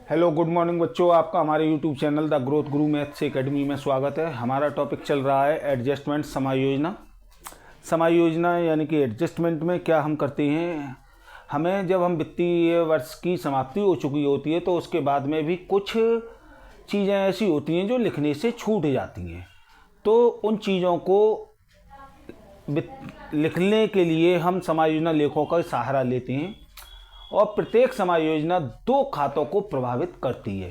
Hello good morning बच्चों, आपका हमारे YouTube channel the growth Guru maths academy में स्वागत है। हमारा टॉपिक चल रहा है एडजस्टमेंट समायोजना। समायोजना यानी कि एडजस्टमेंट में क्या हम करते हैं, हमें जब हम वित्तीय वर्ष की समाप्ति हो चुकी होती है तो उसके बाद में भी कुछ चीज़ें ऐसी होती हैं जो लिखने से छूट जाती हैं। तो उन चीज़ों को लिखने के लिए हम समायोजना लेखों का सहारा लेते हैं और प्रत्येक समायोजना दो खातों को प्रभावित करती है,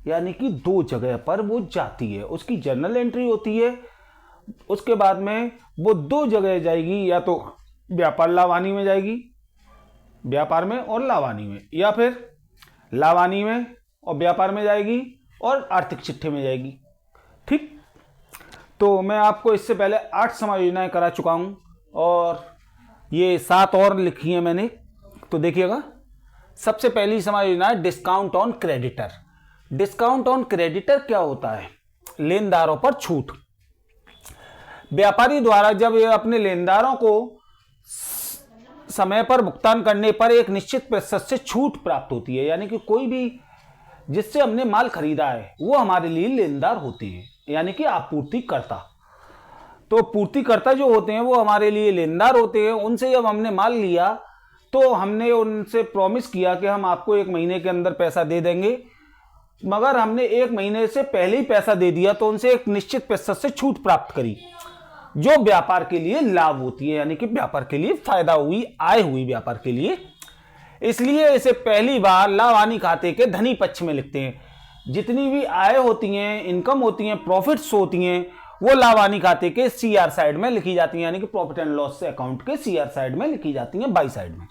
यानी कि दो जगह पर वो जाती है। उसकी जर्नल एंट्री होती है, उसके बाद में वो दो जगह जाएगी, या तो व्यापार लावानी में जाएगी, व्यापार में और लावानी में, या फिर लावानी में और व्यापार में जाएगी और आर्थिक चिट्ठे में जाएगी। ठीक, तो मैं आपको इससे पहले 8 समायोजनाएं करा चुका हूं और ये 7 और लिखी हैं मैंने, तो देखिएगा। सबसे पहली समायोजना है discount on creditor. Discount on creditor क्या होता है? लेनदारों पर छूट। व्यापारी द्वारा जब ये अपने लेनदारों को समय पर भुगतान करने पर एक निश्चित प्रतिशत से छूट प्राप्त होती है, यानी कि कोई भी जिससे हमने माल खरीदा है वो हमारे लिए लेनदार होते हैं, यानी कि आपूर्तिकर्ता। तो पूर्तिकर्ता जो होते हैं वो हमारे लिए लेनदार होते हैं। उनसे जब हमने माल लिया तो हमने उनसे प्रॉमिस किया कि हम आपको 1 महीने के अंदर पैसा दे देंगे, मगर हमने 1 महीने से पहले ही पैसा दे दिया तो उनसे एक निश्चित प्रतिशत से छूट प्राप्त करी, जो व्यापार के लिए लाभ होती है, यानी कि व्यापार के लिए फायदा हुई, आय हुई व्यापार के लिए। इसलिए इसे पहली बार लावानी खाते के धनी पक्ष में लिखते हैं। जितनी भी आय होती हैं, इनकम होती हैं, प्रॉफिट्स होती हैं, वो लावानी खाते के सीआर साइड में लिखी जाती हैं, यानी कि प्रॉफिट एंड लॉस अकाउंट के सीआर साइड में लिखी जाती हैं, बाई साइड में।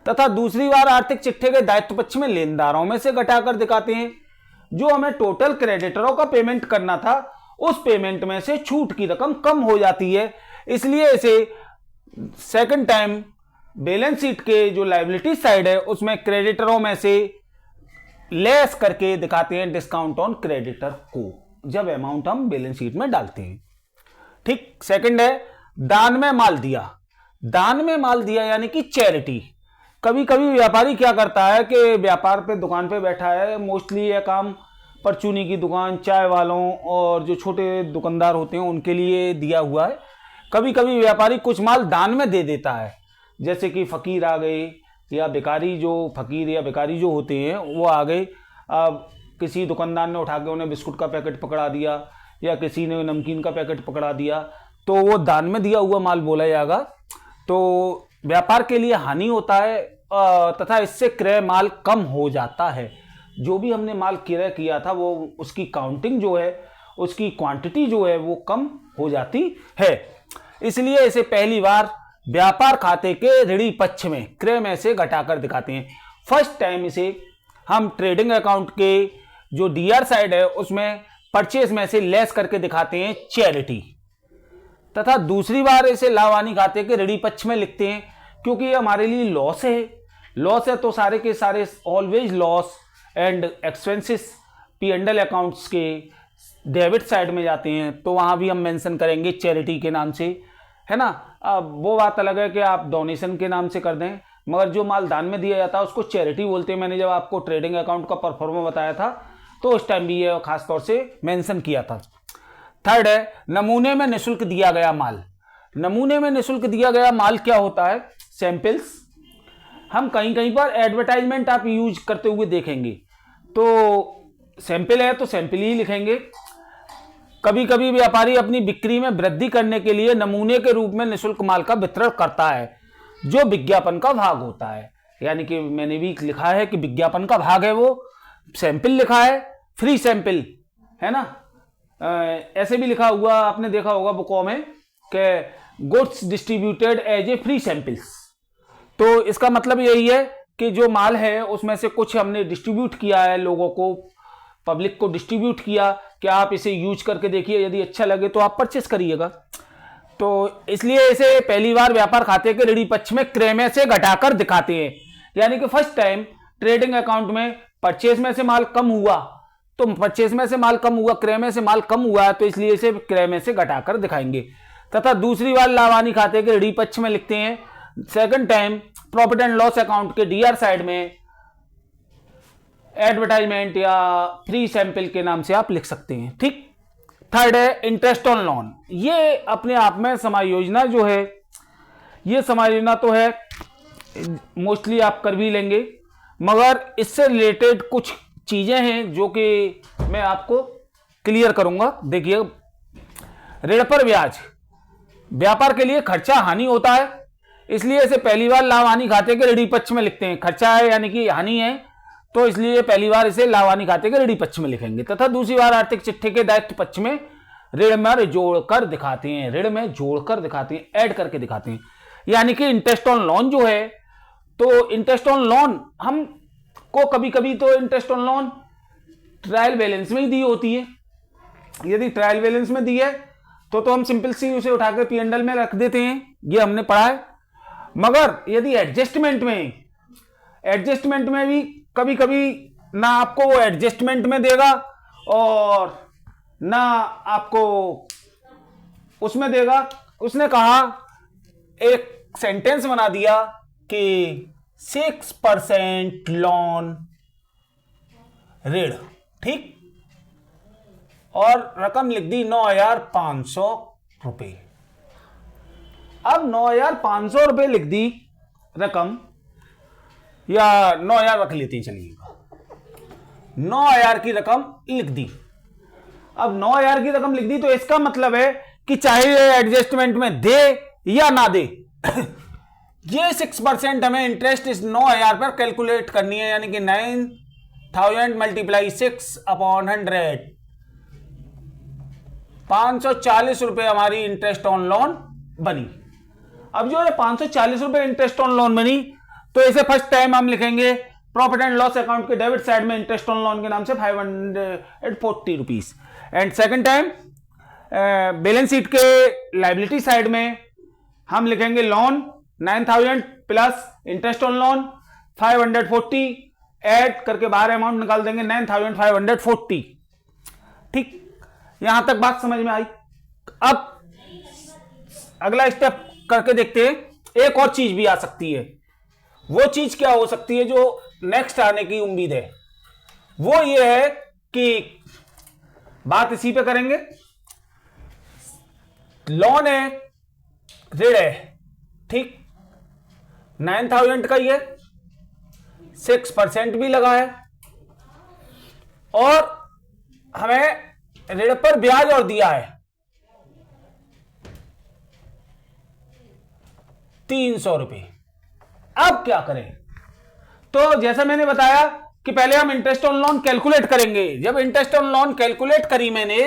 तथा दूसरी बार आर्थिक चिट्ठे के दायित्व पक्ष में लेनदारों में से घटाकर दिखाते हैं। जो हमें टोटल क्रेडिटरों का पेमेंट करना था उस पेमेंट में से छूट की रकम कम हो जाती है, इसलिए इसे सेकंड टाइम बैलेंस शीट के जो लायबिलिटी साइड है उसमें क्रेडिटरों में से लेस करके दिखाते हैं डिस्काउंट ऑन क्रेडिटर को, जब अमाउंट हम बैलेंस शीट में डालते हैं। ठीक, सेकंड है दान में माल दिया। दान में माल दिया यानी कि चैरिटी। कभी कभी व्यापारी क्या करता है कि व्यापार पे दुकान पे बैठा है, मोस्टली यह काम परचूनी की दुकान, चाय वालों और जो छोटे दुकानदार होते हैं उनके लिए दिया हुआ है। कभी कभी व्यापारी कुछ माल दान में दे देता है, जैसे कि फकीर आ गए या भिखारी, जो फकीर या भिखारी जो होते हैं वो आ गए। अब किसी दुकानदार ने उठा के उन्हें बिस्कुट का पैकेट पकड़ा दिया या किसी ने नमकीन का पैकेट पकड़ा दिया, तो वो दान में दिया हुआ माल बोला जाएगा। तो व्यापार के लिए हानि होता है तथा इससे क्रय माल कम हो जाता है। जो भी हमने माल क्रय किया था वो उसकी काउंटिंग जो है, उसकी क्वांटिटी जो है वो कम हो जाती है। इसलिए इसे पहली बार व्यापार खाते के ऋणी पक्ष में क्रय में से घटाकर दिखाते हैं। फर्स्ट टाइम इसे हम ट्रेडिंग अकाउंट के जो डीआर साइड है उसमें परचेज में से लेस करके दिखाते हैं चैरिटी, तथा दूसरी बार इसे लावानी खाते के ऋणी पक्ष में लिखते हैं, क्योंकि ये हमारे लिए लॉस है। लॉस है तो सारे के सारे always loss and expenses P and L accounts के डेबिट साइड में जाते हैं, तो वहां भी हम मेंशन करेंगे चैरिटी के नाम से, है ना। अब वो बात अलग है कि आप डोनेशन के नाम से कर दें, मगर जो माल दान में दिया जाता है उसको चैरिटी बोलते हैं। मैंने जब आपको ट्रेडिंग अकाउंट का परफॉर्मा बताया था तो उस टाइम भी ये खास तौर से मेंशन किया था। थर्ड है नमूने में निःशुल्क दिया गया माल। नमूने में निःशुल्क दिया गया माल क्या होता है? सैंपल्स। हम कहीं कहीं पर एडवर्टाइजमेंट आप यूज करते हुए देखेंगे, तो सैंपल है तो सैंपल ही लिखेंगे। कभी कभी व्यापारी अपनी बिक्री में वृद्धि करने के लिए नमूने के रूप में निःशुल्क माल का वितरण करता है, जो विज्ञापन का भाग होता है। यानी कि मैंने भी लिखा है कि विज्ञापन का भाग है वो, सैंपल लिखा है, फ्री सैंपल, है ना। ऐसे भी लिखा हुआ आपने देखा होगा बुकों में कि goods distributed as a free samples. तो इसका मतलब यही है कि जो माल है उसमें से कुछ हमने डिस्ट्रीब्यूट किया है, लोगों को, पब्लिक को डिस्ट्रीब्यूट किया कि आप इसे यूज करके देखिए, यदि अच्छा लगे तो आप परचेस करिएगा। तो इसलिए इसे पहली बार व्यापार खाते के ऋणी पक्ष में क्रय में से घटाकर दिखाते हैं। यानी कि फर्स्ट टाइम ट्रेडिंग अकाउंट में परचेज में से माल कम हुआ, तो परचेज में से माल कम हुआ, क्रय में से माल कम हुआ, तो इसलिए इसे क्रय में से घटाकर दिखाएंगे। तथा दूसरी बार लावानी खाते के ऋणी पक्ष में लिखते हैं। Second time profit and loss account के डीआर साइड में एडवर्टाइजमेंट या फ्री सैंपल के नाम से आप लिख सकते हैं। ठीक। थर्ड है इंटरेस्ट ऑन लोन। ये अपने आप में समायोजना जो है, ये समायोजना तो है मोस्टली आप कर भी लेंगे, मगर इससे रिलेटेड कुछ चीजें हैं जो कि मैं आपको क्लियर करूंगा। देखिए, ऋण पर ब्याज व्यापार के लिए खर्चा हानि होता है, इसलिए इसे पहली बार लाभ हानि खाते के ऋणी पक्ष में लिखते हैं। खर्चा है यानी कि हानि है, तो इसलिए पहली बार इसे लाभ हानि खाते के ऋणी पक्ष में लिखेंगे, तथा दूसरी बार आर्थिक चिट्ठे के दायित्व पक्ष में ऋण में जोड़कर दिखाते हैं, ऋण में जोड़कर दिखाते हैं, ऐड करके दिखाते हैं। यानी कि इंटरेस्ट ऑन लोन जो है, तो इंटरेस्ट ऑन लोन हम को कभी कभी तो interest on loan trial balance में ही दी होती है। यदि ट्रायल बैलेंस में दी है तो हम सिंपल सी उसे उठाकर P&L में रख देते हैं, ये हमने पढ़ा है। मगर यदि एडजस्टमेंट में भी कभी कभी ना आपको वो एडजस्टमेंट में देगा और ना आपको उसमें देगा। उसने कहा, एक सेंटेंस बना दिया कि 6% लोन ऋण, ठीक, और रकम लिख दी 9,500 रुपए। अब 9,500 रुपए लिख दी रकम, या 9,000 रख लेते हैं, चलिएगा 9,000 की रकम लिख दी। अब 9,000 की रकम लिख दी तो इसका मतलब है कि चाहे एडजस्टमेंट में दे या ना दे ये 6% हमें इंटरेस्ट इस 9,000 पर कैलकुलेट करनी है, यानी कि 9,000 मल्टीप्लाई 6/100, 540 रुपए हमारी इंटरेस्ट ऑन लोन बनी। अब जो है 540 रुपए इंटरेस्ट ऑन लोन बनी, तो इसे फर्स्ट टाइम हम लिखेंगे प्रॉफिट एंड लॉस अकाउंट के डेबिट साइड में इंटरेस्ट ऑन लोन के नाम से 540 rupees, and second time balance sheet के लाइबिलिटी साइड में हम लिखेंगे loan 9,000 plus interest on loan 540, add करके बाहर अमाउंट निकाल देंगे 9,540। ठीक, यहां तक बात समझ में आई। अब अगला स्टेप करके देखते हैं, एक और चीज भी आ सकती है। वो चीज क्या हो सकती है जो नेक्स्ट आने की उम्मीद है, वो ये है कि बात इसी पे करेंगे। लोन है, ऋण है, ठीक, 9,000 का ही है, 6% भी लगा है, और हमें ऋण पर ब्याज और दिया है 300 रुपए। अब क्या करें? तो जैसा मैंने बताया कि पहले हम इंटरेस्ट ऑन लोन कैलकुलेट करेंगे। जब इंटरेस्ट ऑन लोन कैलकुलेट करी मैंने,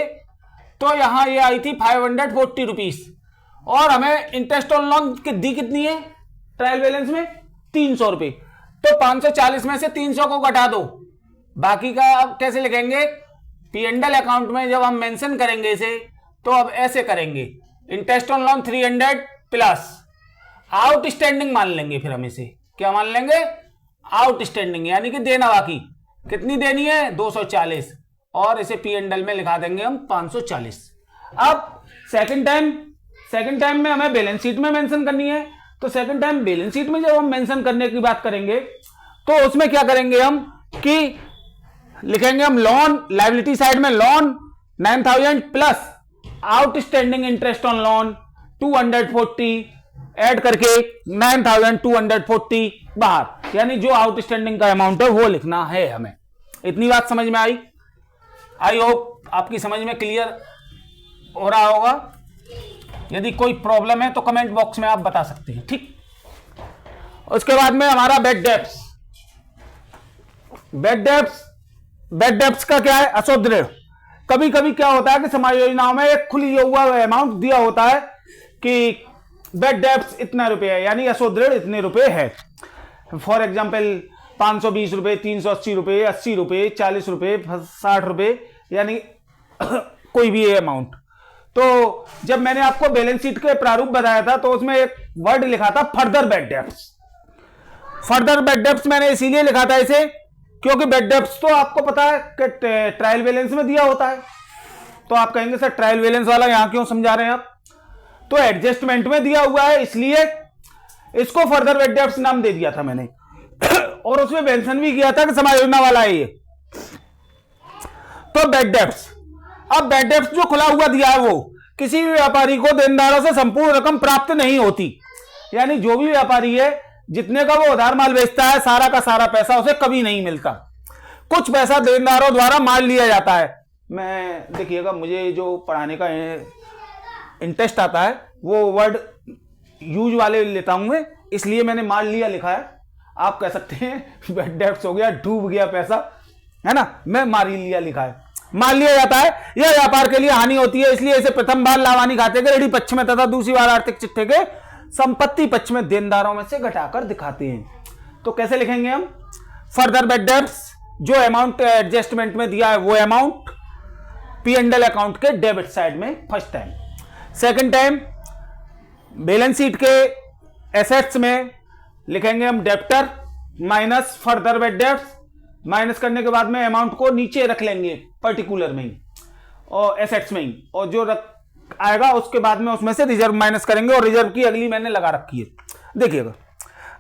तो यहां ये आई थी 540 रुपीज, और हमें इंटरेस्ट ऑन लोन की दी कितनी है ट्रायल बैलेंस में? 300 रुपए। तो 540 में से 300 को घटा दो, बाकी का अब कैसे लिखेंगे? P&L अकाउंट में जब हम मेंशन करेंगे इसे, तो अब ऐसे करेंगे, interest on loan 300 plus outstanding मान लेंगे। फिर हम इसे क्या मान लेंगे? आउटस्टैंडिंग, यानी कि देना बाकी। कितनी देनी है? 240, और इसे P&L में लिखा देंगे हम 540। अब सेकंड टाइम में हमें बैलेंस शीट में मेंशन करनी है, तो सेकंड टाइम बैलेंस शीट में जब हम मेंशन करने की बात करेंगे, तो उसमें क्या करेंगे हम कि लिखेंगे हम लोन, लायबिलिटी साइड में loan 9,000 plus outstanding interest on loan 240, add करके 9,240 बाहर, यानी जो आउटस्टैंडिंग का अमाउंट है वो लिखना है हमें। इतनी बात समझ में आई? आई होप आपकी समझ में क्लियर हो रहा होगा। यदि कोई प्रॉब्लम है तो कमेंट बॉक्स में आप बता सकते हैं, ठीक। उसके बाद में हमारा बैड डेब्ट्स का क्या है? अशुद्ध ऋण। कभी कभी क्या होता है कि समाज योजनाओं में एक खुली हुआ अमाउंट दिया होता है कि बैड डेब्ट्स इतना रुपए है, यानी अशुद्ध ऋण इतने रुपए है। फॉर एग्जाम्पल 520 रुपए, 380 रुपए, 80 रुपए, 40 रुपए, 60 रुपए, यानी कोई भी अमाउंट। तो जब मैंने आपको बैलेंस शीट के प्रारूप बताया था, तो उसमें एक वर्ड लिखा था further bad debts. Further bad debts मैंने इसीलिए लिखा था इसे, क्योंकि बैड डेब्ट्स तो आपको पता है कि ट्रायल बैलेंस में दिया होता है। तो आप कहेंगे सर ट्रायल बैलेंस वाला यहां क्यों समझा रहे हैं आप? तो एडजस्टमेंट में दिया हुआ है, इसलिए इसको फर्दर बैड डेब्ट्स नाम दे दिया था मैंने। और उसमें मेंशन भी किया था कि समायोजना वाला है ये, तो बैड डेब्ट्स, अब बैड डेब्ट्स जो खुला हुआ दिया है वो किसी भी व्यापारी को देनदारों से संपूर्ण रकम प्राप्त नहीं होती, यानी जो भी व्यापारी है जितने का वो उधार माल बेचता है सारा का सारा पैसा उसे कभी नहीं मिलता, कुछ पैसा देनदारों द्वारा माल लिया जाता है। मैं देखिएगा मुझे जो पढ़ाने का इंटरेस्ट आता है वो वर्ड यूज वाले लेता हूं मैं, इसलिए मैंने माल लिया लिखा है। आप कह सकते हैं बैड डेब्ट्स हो गया, डूब गया पैसा, है ना, मैं माल लिया लिखा है। माल लिया जाता है, यह व्यापार के लिए हानि होती है, इसलिए इसे प्रथम बार लावानी खाते के ऋणी पक्ष में तथा दूसरी बार आर्थिक चिट्ठे के संपत्ति पक्ष में देनदारों में से घटाकर दिखाते हैं। तो कैसे लिखेंगे हम? फर्दर बैड डेब्ट्स, जो अमाउंट एडजस्टमेंट में दिया है वो अमाउंट P&L अकाउंट के डेबिट साइड में first time. Second time balance sheet के एसेट्स में लिखेंगे हम debtor minus further bad debts, minus करने के बाद में अमाउंट को नीचे रख लेंगे पर्टिकुलर में ही और एसेट्स में ही, और जो आएगा उसके बाद में उसमें से रिजर्व माइनस करेंगे, और रिजर्व की अगली मैंने लगा रखी है, देखिएगा।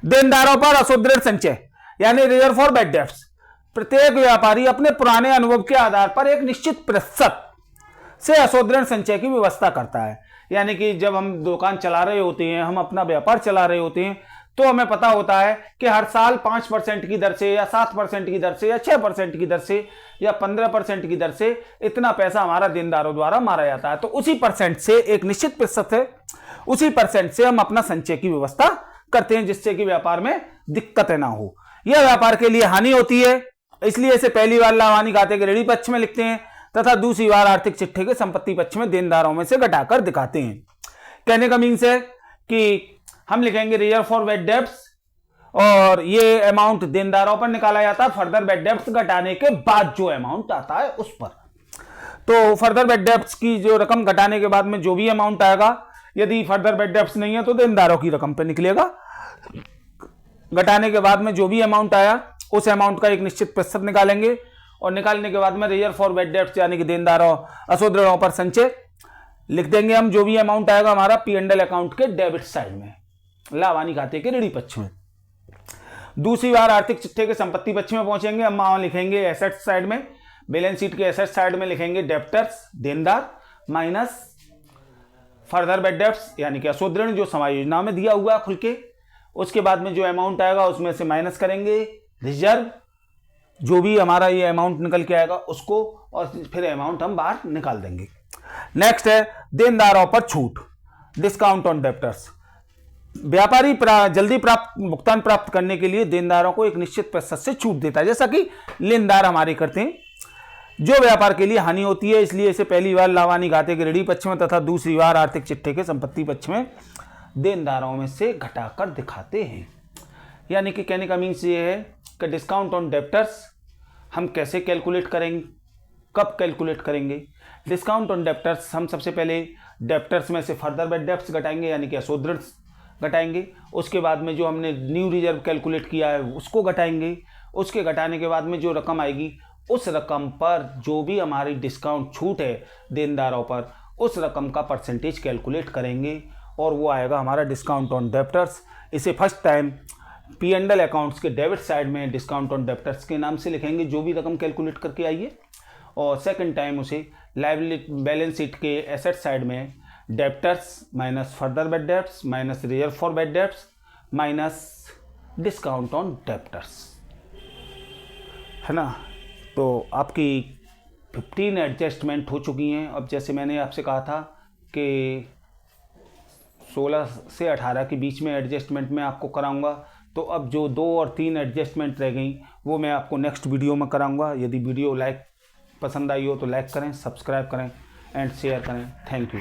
देनदारों पर असुदृढ़ संचय यानी रिजर्व फॉर बैड डेब्ट्स, प्रत्येक व्यापारी अपने पुराने अनुभव के आधार पर एक निश्चित प्रतिशत से असुदृढ़ संचय की व्यवस्था करता है। यानी कि जब हम दुकान चला रहे होते हैं, हम अपना व्यापार चला रहे होते हैं, तो हमें पता होता है कि हर साल 5% की दर से या 7% की दर से या 6% की दर से या 15% की दर से इतना पैसा हमारा देनदारों द्वारा मारा जाता है। तो उसी परसेंट से, एक निश्चित प्रतिशत है, उसी परसेंट से हम अपना संचय की व्यवस्था करते हैं, जिससे कि व्यापार में दिक्कतें ना हो। यह व्यापार के लिए हानि होती है, इसलिए इसे पहली बार लावानी खाते के ऋणी पक्ष में लिखते हैं तथा दूसरी बार आर्थिक चिट्ठे के संपत्ति पक्ष में देनदारों में से घटाकर दिखाते हैं। कहने का मीन्स है कि हम लिखेंगे रिजर्व फॉर बैड डेब्ट्स, और ये अमाउंट देनदारों पर निकाला जाता है फर्दर बैड डेब्ट्स घटाने के बाद जो अमाउंट आता है उस पर। तो फर्दर बैड डेब्ट्स की जो रकम घटाने के बाद में जो भी अमाउंट आएगा, यदि फर्दर बैड डेब्ट्स नहीं है तो देनदारों की रकम पर निकलेगा। घटाने के बाद में जो भी अमाउंट आया उस अमाउंट का एक निश्चित प्रतिशत निकालेंगे, और निकालने के बाद में रिजर्व फॉर बैड डेब्ट्स यानी कि देनदारों असुदृढ़ों पर संचय लिख देंगे हम। जो भी अमाउंट आएगा हमारा P&L अकाउंट के डेबिट साइड में, लावानी खाते के ऋणी पक्ष में। दूसरी बार आर्थिक चिट्ठे के संपत्ति पक्ष में पहुंचेंगे, हम वहां लिखेंगे एसेट साइड में, बैलेंस शीट के एसेट साइड में लिखेंगे डेप्टर्स देनदार माइनस फर्दर बैड डेब्ट्स यानी कि असुदृढ़ जो समायोजना में दिया हुआ खुल के। उसके बाद में जो अमाउंट आएगा उसमें से माइनस करेंगे रिजर्व, जो भी हमारा ये अमाउंट निकल के आएगा उसको, और फिर अमाउंट हम बाहर निकाल देंगे। नेक्स्ट है देनदारों पर छूट, डिस्काउंट ऑन डेप्टर्स। व्यापारी जल्दी भुगतान प्राप्त करने के लिए देनदारों को एक निश्चित प्रतिशत से छूट देता है, जैसा कि लेनदार हमारे करते हैं। जो व्यापार के लिए हानि होती है, इसलिए इसे पहली बार लावानी खाते के ऋणी पक्ष में तथा दूसरी बार आर्थिक चिट्ठे के संपत्ति पक्ष में देनदारों में से घटाकर दिखाते हैं। यानी कि कहने का मीन्स ये है कि डिस्काउंट ऑन डेप्टर्स हम कैसे कैलकुलेट करेंगे, कब कैलकुलेट करेंगे। डिस्काउंट ऑन डेप्टर्स हम सबसे पहले डेप्टर्स में से फर्दर बैड डेब्ट्स घटाएंगे यानी कि असुदृढ़ घटाएंगे। उसके बाद में जो हमने न्यू रिजर्व कैलकुलेट किया है उसको घटाएंगे। उसके घटाने के बाद में जो रकम आएगी उस रकम पर जो भी हमारी डिस्काउंट छूट है देनदारों पर, उस रकम का परसेंटेज कैलकुलेट करेंगे और वो आएगा हमारा डिस्काउंट ऑन डेप्टर्स। इसे फर्स्ट टाइम P&L अकाउंट्स के डेबिट साइड में डिस्काउंट ऑन डेप्टर्स के नाम से लिखेंगे जो भी रकम कैलकुलेट करके आई है, और सेकंड टाइम उसे लायबिलिटी बैलेंस शीट के एसेट साइड में debtors minus further bad debts minus reserve for bad debts minus discount on debtors, है ना। तो आपकी 15 एडजस्टमेंट हो चुकी हैं। अब जैसे मैंने आपसे कहा था कि 16 से 18 के बीच में एडजस्टमेंट में आपको कराऊंगा, तो अब जो 2 और 3 एडजस्टमेंट रह गई वो मैं आपको नेक्स्ट वीडियो में कराऊंगा। यदि वीडियो पसंद आई हो तो लाइक करें, सब्सक्राइब करें एंड शेयर करें। Thank you.